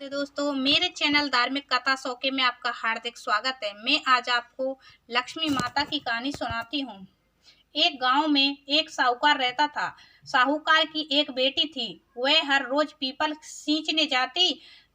तो दोस्तों मेरे चैनल धार्मिक कथा शौके में आपका हार्दिक स्वागत है। मैं आज आपको लक्ष्मी माता की कहानी सुनाती हूँ। एक गांव में एक साहूकार रहता था। साहूकार की एक बेटी थी। वह हर रोज पीपल सींचने जाती।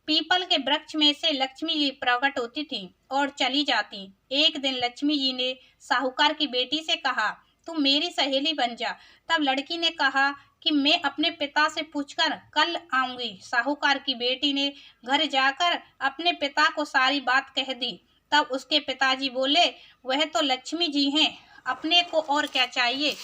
पीपल के वृक्ष में से लक्ष्मी जी प्रकट होती थी और चली जाती। एक दिन लक्ष्मी जी ने साहूकार की बेटी से कहा, तुम मेरी सहेली बन जा। तब लड़की ने कहा कि मैं अपने पिता से पूछकर कल आऊंगी। साहूकार की बेटी ने घर जाकर अपने पिता को सारी बात कह दी। तब उसके पिताजी बोले, वह तो लक्ष्मी जी हैं, अपने को और क्या चाहिए,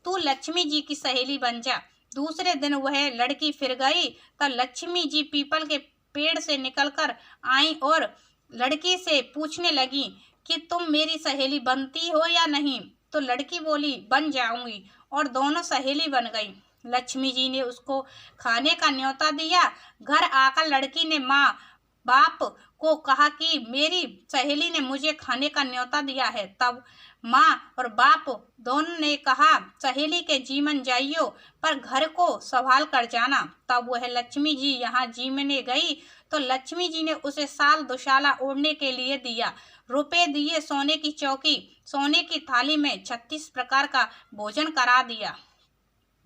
तू लक्ष्मी जी की सहेली बन जा। दूसरे दिन वह लड़की फिर गई। तब लक्ष्मी जी पीपल के पेड़ से निकलकर आई और लड़की से पूछने लगी कि तुम मेरी सहेली बनती हो या नहीं। तो लड़की बोली, बन जाऊंगी, और दोनों सहेली बन गई। लक्ष्मी जी ने उसको खाने का न्योता दिया। घर आकर लड़की ने माँ बाप को कहा कि मेरी सहेली ने मुझे खाने का न्योता दिया है। तब माँ और बाप दोनों ने कहा, सहेली के जीवन जाइयो, पर घर को संभाल कर जाना। तब वह लक्ष्मी जी यहाँ जीमने गई तो लक्ष्मी जी ने उसे साल दुशाला ओढ़ने के लिए दिया। रुपए दिए, सोने की चौकी, सोने की थाली में 36 प्रकार का भोजन करा दिया।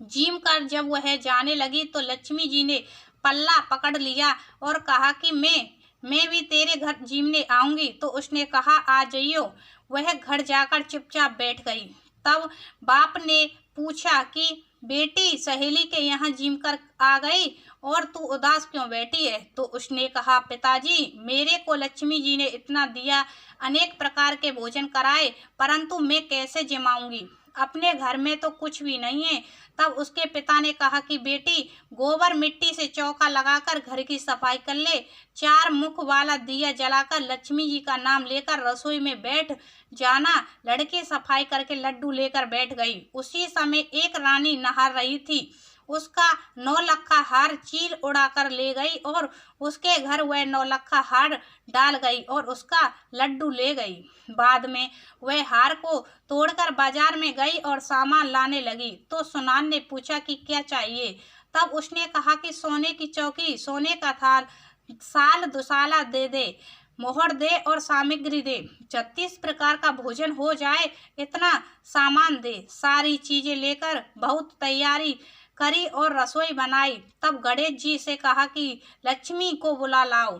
जिम कर जब वह जाने लगी तो लक्ष्मी जी ने पल्ला पकड़ लिया और कहा कि मैं भी तेरे घर जिमने आऊंगी। तो उसने कहा, आ जाइयो। वह घर जाकर चुपचाप बैठ गई। तब बाप ने पूछा कि बेटी, सहेली के यहाँ जिम कर आ गई और तू उदास क्यों बैठी है। तो उसने कहा, पिताजी, मेरे को लक्ष्मी जी ने इतना दिया, अनेक प्रकार के भोजन कराए, परंतु मैं कैसे जिमाऊंगी, अपने घर में तो कुछ भी नहीं है। तब उसके पिता ने कहा कि बेटी, गोबर मिट्टी से चौका लगाकर घर की सफाई कर ले। 4 मुख वाला दिया जलाकर लक्ष्मी जी का नाम लेकर रसोई में बैठ जाना। लड़की सफाई करके लड्डू लेकर बैठ गई। उसी समय एक रानी नहा रही थी। उसका 9 लखा हार चील उड़ाकर ले गई और उसके घर वह 9 लखा हार डाल गई और उसका लड्डू ले गई। बाद में वह हार को तोड़कर बाजार में गई और सामान लाने लगी। तो सुनार ने पूछा कि क्या चाहिए। तब उसने कहा कि सोने की चौकी, सोने का थाल, साल दुसाला दे दे, मोहर दे और सामग्री दे, 36 प्रकार का भोजन हो जाए, इतना सामान दे। सारी चीजें लेकर बहुत तैयारी करी और रसोई बनाई। तब गणेश जी से कहा कि लक्ष्मी को बुला लाओ।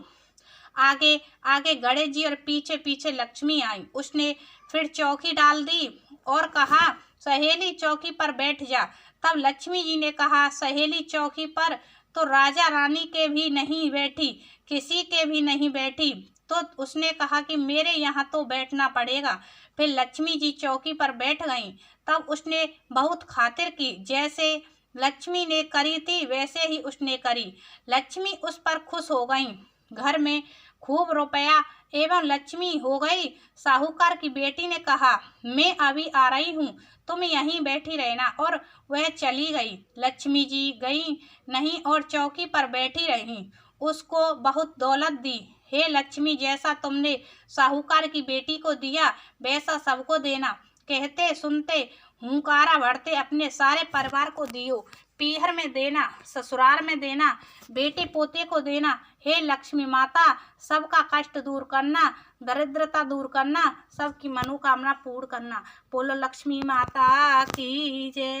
आगे आगे गणेश जी और पीछे पीछे लक्ष्मी आई। उसने फिर चौकी डाल दी और कहा, सहेली चौकी पर बैठ जा। तब लक्ष्मी जी ने कहा, सहेली चौकी पर तो राजा रानी के भी नहीं बैठी, किसी के भी नहीं बैठी। तो उसने कहा कि मेरे यहाँ तो बैठना पड़ेगा। फिर लक्ष्मी जी चौकी पर बैठ गईं। तब उसने बहुत खातिर की, जैसे लक्ष्मी ने करी थी वैसे ही उसने करी। लक्ष्मी उस पर खुश हो गईं। घर में खूब रुपया एवं लक्ष्मी हो गई। साहूकार की बेटी ने कहा, मैं अभी आ रही हूँ, तुम यहीं बैठी रहना, और वह चली गई। लक्ष्मी जी गई नहीं और चौकी पर बैठी रही। उसको बहुत दौलत दी। हे लक्ष्मी, जैसा तुमने साहूकार की बेटी को दिया वैसा सबको देना। कहते सुनते हुंकारा भरते अपने सारे परिवार को दियो। पीहर में देना, ससुराल में देना, बेटे पोते को देना। हे लक्ष्मी माता, सबका कष्ट दूर करना, दरिद्रता दूर करना, सबकी मनोकामना पूर्ण करना। बोलो लक्ष्मी माता की जय।